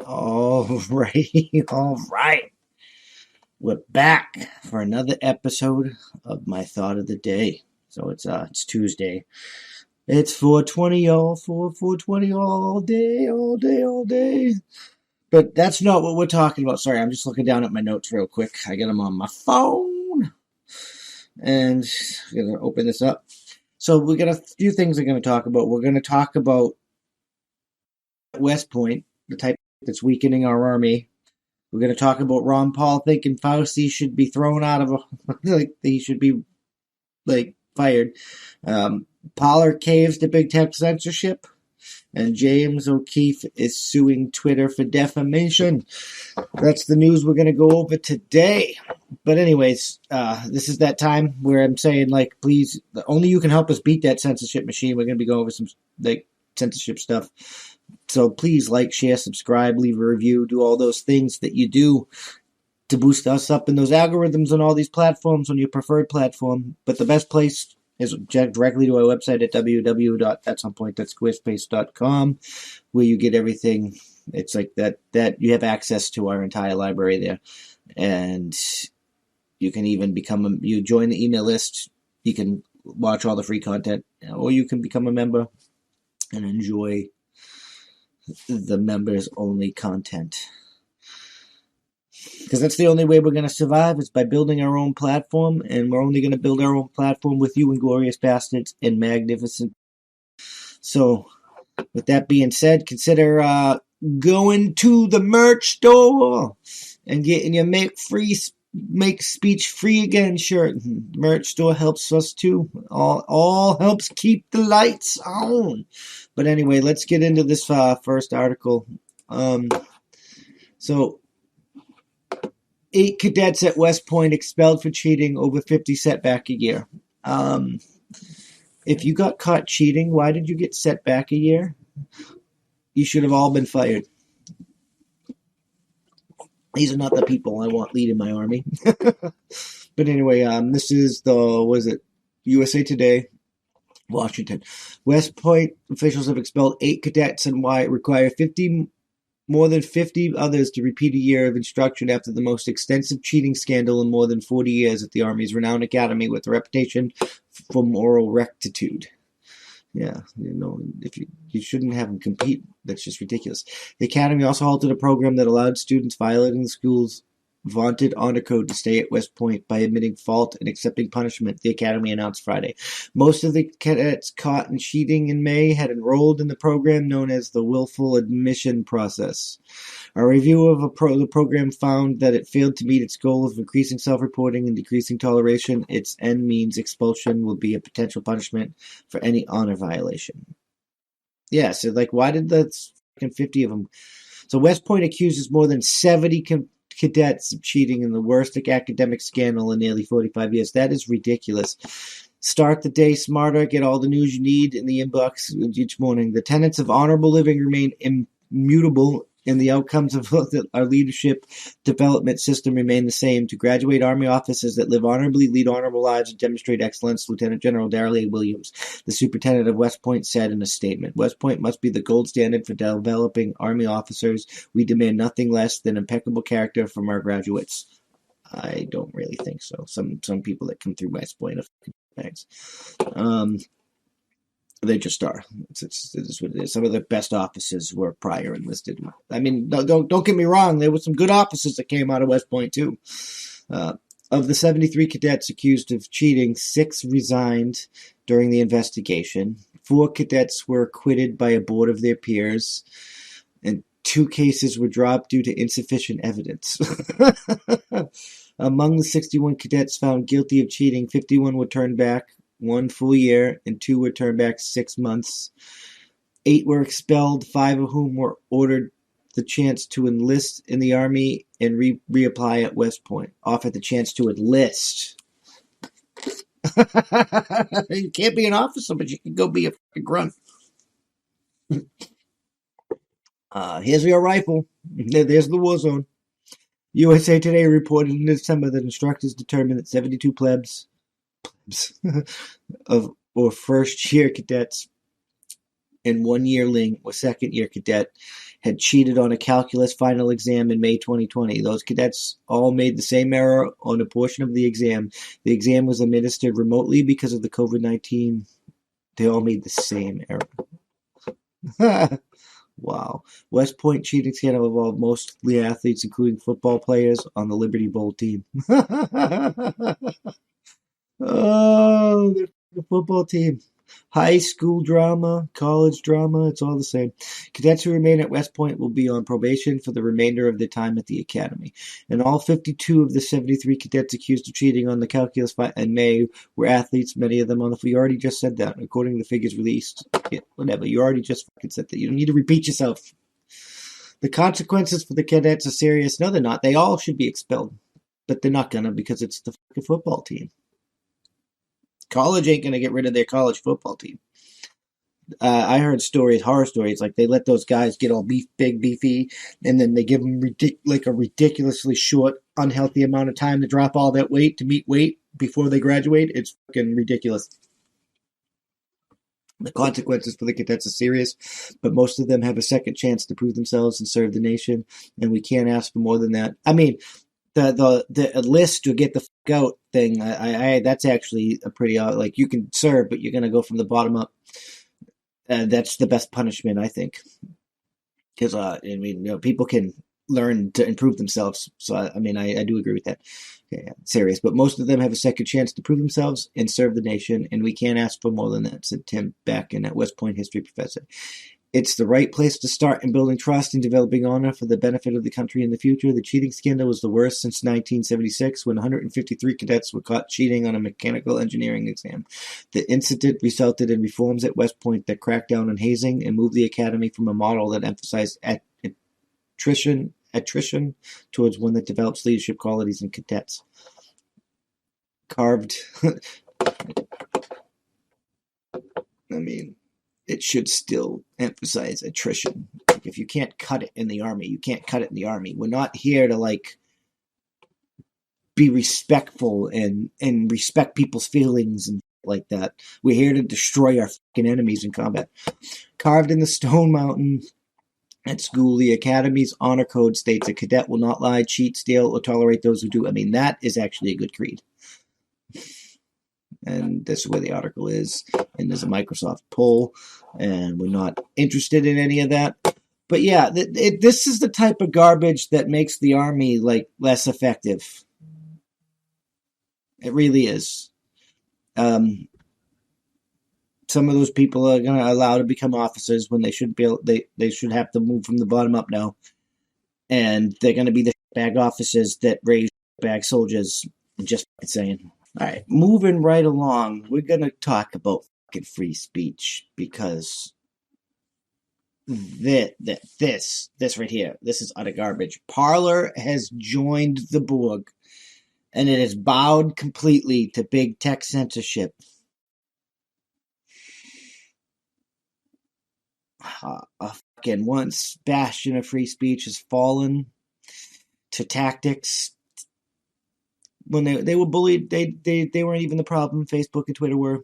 All right, all right. We're back for another episode of my thought of the day. So it's Tuesday. It's 4:20, y'all. 4:20 all day, all day, all day. But that's not what we're talking about. Sorry, I'm just looking down at my notes real quick. I got them on my phone, and I'm gonna open this up. So we got a few things we're gonna talk about. We're gonna talk about West Point, the type that's weakening our army. We're going to talk about Ron Paul thinking Fauci should be thrown out of like he should be fired. Pollard caves to big tech censorship, and James O'Keefe is suing Twitter for defamation. That's the news we're going to go over today. But anyways, this is that time where I'm saying, please, only you can help us beat that censorship machine. We're going to be going over some censorship stuff. So please share, subscribe, leave a review, do all those things that you do to boost us up in those algorithms on all these platforms, on your preferred platform. But the best place is directly to our website at www.thatsomepoint.squarespace.com, where you get everything. It's like that you have access to our entire library there. And you can even you join the email list. You can watch all the free content, or you can become a member and enjoy the members only content, because that's the only way we're going to survive, is by building our own platform. And we're only going to build our own platform with you, Inglorious Bastards and Magnificent. So with that being said, consider going to the merch store and getting your make speech free again shirt. Merch store helps us too. All helps keep the lights on. But anyway, let's get into this first article. So 8 cadets at West Point expelled for cheating, over 50 set back a year. If you got caught cheating, why did you get set back a year? You should have all been fired. These are not the people I want leading my army. But anyway, this is USA Today, Washington. West Point officials have expelled 8 cadets and require more than 50 others to repeat a year of instruction after the most extensive cheating scandal in more than 40 years at the Army's renowned academy, with a reputation for moral rectitude. Yeah, if you shouldn't have them compete. That's just ridiculous. The academy also halted a program that allowed students violating the school's vaunted honor code to stay at West Point by admitting fault and accepting punishment, the academy announced Friday. Most of the cadets caught in cheating in May had enrolled in the program known as the willful admission process. A review of the program found that it failed to meet its goal of increasing self-reporting and decreasing toleration. Its end means expulsion will be a potential punishment for any honor violation. Yeah, so why did the 50 of them? So West Point accuses more than 70 cadets of cheating in the worst academic scandal in nearly 45 years. That is ridiculous. Start the day smarter. Get all the news you need in the inbox each morning. The tenets of honorable living remain immutable, and the outcomes of our leadership development system remain the same. To graduate Army officers that live honorably, lead honorable lives, and demonstrate excellence, Lieutenant General Darrell A. Williams, the superintendent of West Point, said in a statement. West Point must be the gold standard for developing Army officers. We demand nothing less than impeccable character from our graduates. I don't really think so. Some people that come through West Point are thanks. They just are. It's what it is. Some of the best officers were prior enlisted. I mean, don't get me wrong. There were some good officers that came out of West Point too. Of the 73 cadets accused of cheating, 6 resigned during the investigation. 4 cadets were acquitted by a board of their peers, and 2 cases were dropped due to insufficient evidence. Among the 61 cadets found guilty of cheating, 51 were turned back 1 full year, and 2 were turned back 6 months. 8 were expelled, 5 of whom were ordered the chance to enlist in the Army and reapply at West Point. Offered the chance to enlist. You can't be an officer, but you can go be a fucking grunt. Here's your rifle. There's the war zone. USA Today reported in December that instructors determined that 72 plebs or first-year cadets and 1-yearling or second-year cadet had cheated on a calculus final exam in May 2020. Those cadets all made the same error on a portion of the exam. The exam was administered remotely because of the COVID-19. They all made the same error. Wow. West Point cheating scandal involved mostly athletes, including football players on the Liberty Bowl team. Oh, the football team. High school drama, college drama, it's all the same. Cadets who remain at West Point will be on probation for the remainder of their time at the academy. And all 52 of the 73 cadets accused of cheating on the calculus in May were athletes, many of them on the... We already just said that, according to the figures released. Yeah, whatever, you already just fucking said that. You don't need to repeat yourself. The consequences for the cadets are serious. No, they're not. They all should be expelled. But they're not gonna because it's the fucking football team. College ain't going to get rid of their college football team. I heard horror stories, like they let those guys get all big, beefy, and then they give them a ridiculously short, unhealthy amount of time to drop all that weight to meet weight before they graduate. It's fucking ridiculous. The consequences for the cadets are serious, but most of them have a second chance to prove themselves and serve the nation, and we can't ask for more than that. I mean, the list to get the fuck out thing, I that's actually a pretty, like, you can serve, but you're going to go from the bottom up. That's the best punishment, I think. Because, I mean, people can learn to improve themselves. So, I mean, I do agree with that. Okay, serious. But most of them have a second chance to prove themselves and serve the nation, and we can't ask for more than that, said Tim Backen, at West Point history professor. It's the right place to start in building trust and developing honor for the benefit of the country in the future. The cheating scandal was the worst since 1976, when 153 cadets were caught cheating on a mechanical engineering exam. The incident resulted in reforms at West Point that cracked down on hazing and moved the academy from a model that emphasized attrition towards one that develops leadership qualities in cadets. Carved. I mean, it should still emphasize attrition. Like, if you can't cut it in the Army, you can't cut it in the Army. We're not here to, like, be respectful and respect people's feelings and like that. We're here to destroy our fucking enemies in combat. Carved in the stone mountain at school, the Academy's honor code states a cadet will not lie, cheat, steal, or tolerate those who do. I mean, that is actually a good creed. And this is where the article is. And there's a Microsoft poll, and we're not interested in any of that. But yeah, this is the type of garbage that makes the Army, like, less effective. It really is. Some of those people are going to allow to become officers when they should be able, they should have to move from the bottom up now. And they're going to be the bag officers that raise bag soldiers. Just saying. All right, moving right along, we're going to talk about fucking free speech, because this right here, this is utter garbage. Parler has joined the Borg, and it has bowed completely to big tech censorship. A fucking once bastion of free speech has fallen to tactics. When they were bullied, they weren't even the problem. Facebook and Twitter were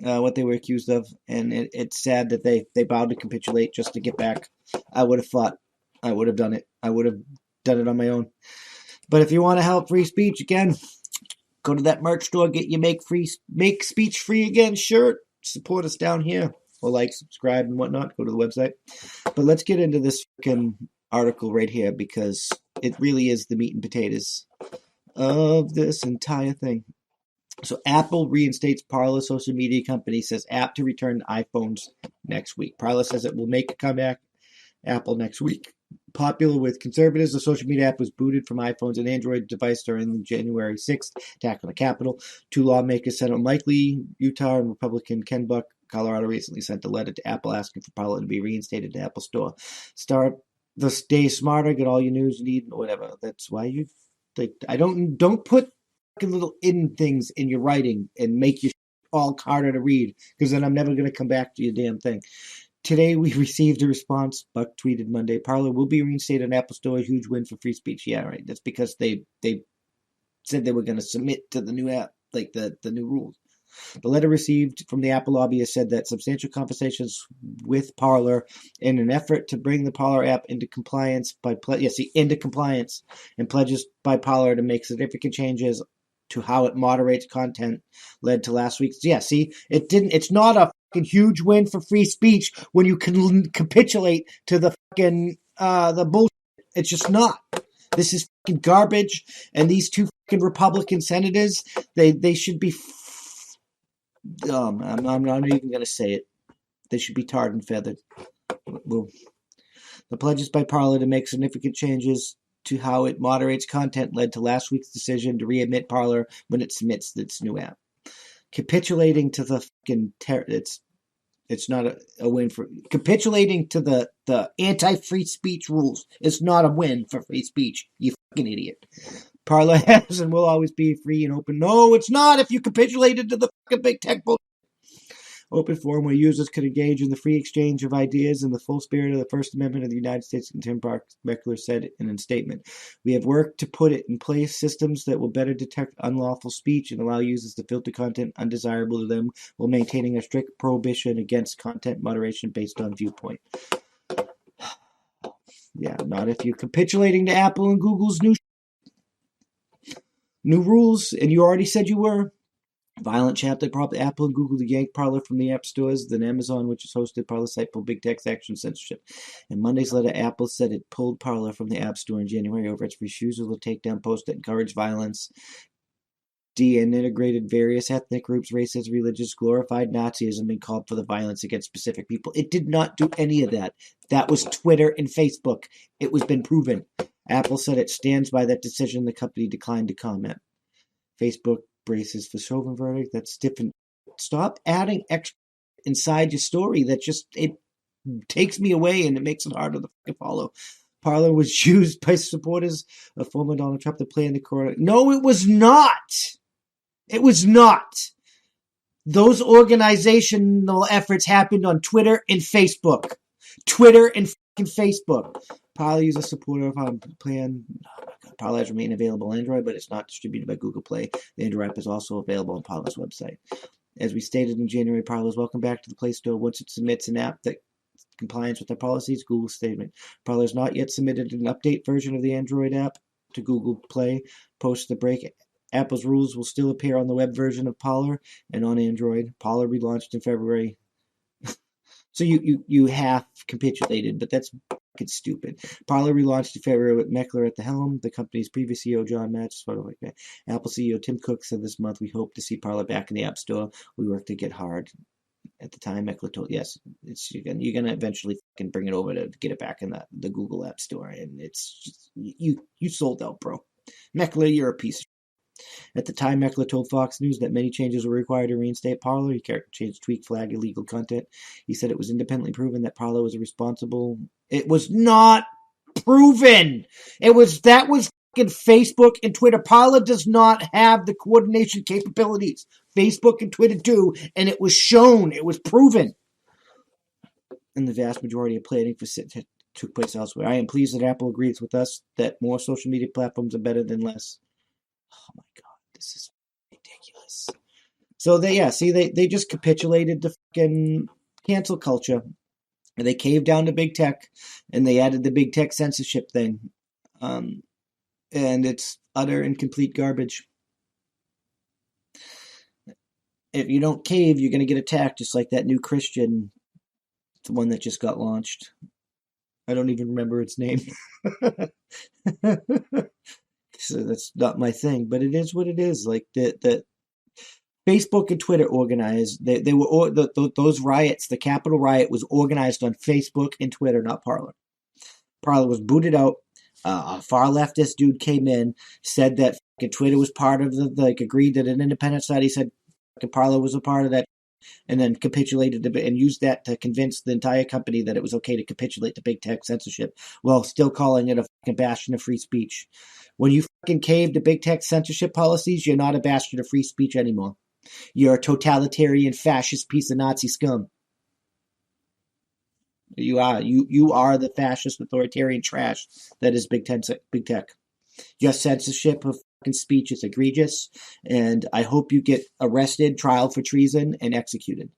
what they were accused of, and it's sad that they bowed to capitulate just to get back. I would have fought. I would have done it. I would have done it on my own. But if you want to help free speech again, go to that merch store, get your make speech free again shirt. Support us down here, or like, subscribe, and whatnot. Go to the website. But let's get into this fucking article right here, because it really is the meat and potatoes of this entire thing. So Apple reinstates Parler, social media company says app to return to iPhones next week. Parler says it will make a comeback, Apple, next week. Popular with conservatives, the social media app was booted from iPhones and Android device during January 6th attack on the Capitol. Two lawmakers said unlikely. Utah and Republican Ken Buck, Colorado, recently sent a letter to Apple asking for Parler to be reinstated to Apple Store. Start the day smarter, get all your news you need, whatever. That's why you... Like, I don't put fucking little in things in your writing and make you all harder to read, because then I'm never going to come back to your damn thing. Today we received a response. Buck tweeted Monday, Parler will be reinstated on Apple Store. Huge win for free speech. Yeah, right. That's because they said they were going to submit to the new app, like the new rules. The letter received from the Apple lobbyist said that substantial conversations with Parler in an effort to bring the Parler app into compliance and pledges by Parler to make significant changes to how it moderates content led to last week's. Yeah, see, it's not a fucking huge win for free speech when you can capitulate to the fucking the bullshit. It's just not. This is fucking garbage, and these two fucking Republican senators, they should be. I'm not even gonna say it. They should be tarred and feathered. Well, the pledges by Parler to make significant changes to how it moderates content led to last week's decision to readmit Parler when it submits its new app. Capitulating to the fucking it's not a win for capitulating to the anti-free speech rules. It's not a win for free speech. You fucking idiot. Parler has and will always be free and open. No, it's not if you capitulated to the fucking big tech bullshit. Open forum where users could engage in the free exchange of ideas in the full spirit of the First Amendment of the United States, Tim Beckler said in a statement. We have worked to put it in place systems that will better detect unlawful speech and allow users to filter content undesirable to them while maintaining a strict prohibition against content moderation based on viewpoint. Yeah, not if you're capitulating to Apple and Google's new rules, and you already said you were. Violent chapter prompted Apple and Google to yank Parler from the app stores. Then Amazon, which has hosted Parler site, pulled big tech's action censorship. In Monday's letter, Apple said it pulled Parler from the App Store in January over its refusal to take down posts that encourage violence, integrated various ethnic groups, races, religions, glorified Nazism, and called for the violence against specific people. It did not do any of that. That was Twitter and Facebook. It was been proven. Apple said it stands by that decision. The company declined to comment. Facebook braces for Chauvin verdict. That's different. Stop adding extra inside your story. That just it takes me away and it makes it harder to fucking follow. Parler was used by supporters of former Donald Trump to play in the corner. No, it was not. It was not. Those organizational efforts happened on Twitter and Facebook. Twitter and fucking Facebook. Parler is a supporter of our plan. Oh my God. Parler has remained available on Android, but it's not distributed by Google Play. The Android app is also available on Parler's website. As we stated in January, Parler is welcome back to the Play Store once it submits an app that compliance with their policies. Google statement. Parler has not yet submitted an update version of the Android app to Google Play. Post the break. Apple's rules will still appear on the web version of Parler and on Android. Parler relaunched in February. So you half capitulated, but that's fucking stupid. Parler relaunched in February with Meckler at the helm. The company's previous CEO, John Match, sort of like that. Apple CEO Tim Cook said this month, we hope to see Parler back in the App Store. We work to get hard. At the time, Meckler told, yes, you're going to eventually fucking bring it over to get it back in the Google App Store. And it's just, you sold out, bro. Meckler, you're a piece of shit. At the time, Meckler told Fox News that many changes were required to reinstate Parler. He changed, tweak, flag illegal content. He said it was independently proven that Parler was responsible. It was not proven. That was fucking Facebook and Twitter. Parler does not have the coordination capabilities Facebook and Twitter do, and it was shown. It was proven. And the vast majority of planning for took place elsewhere. I am pleased that Apple agrees with us that more social media platforms are better than less. Oh my God, this is ridiculous. So they just capitulated to fucking cancel culture. They caved down to big tech, and they added the big tech censorship thing. And it's utter and complete garbage. If you don't cave, you're going to get attacked, just like that new Christian, the one that just got launched. I don't even remember its name. So that's not my thing, but it is what it is. Like the Facebook and Twitter organized. They were those riots. The Capitol riot was organized on Facebook and Twitter, not Parler. Parler was booted out. A far leftist dude came in, said that Twitter was part of agreed that an independent study said Parler was a part of that, and then capitulated and used that to convince the entire company that it was okay to capitulate to big tech censorship, while still calling it a fucking bastion of free speech. When you fucking cave to big tech censorship policies, you're not a bastion of free speech anymore. You're a totalitarian, fascist piece of Nazi scum. You are. You are the fascist, authoritarian trash that is big tech. Your censorship of speech is egregious, and I hope you get arrested, trialed for treason, and executed.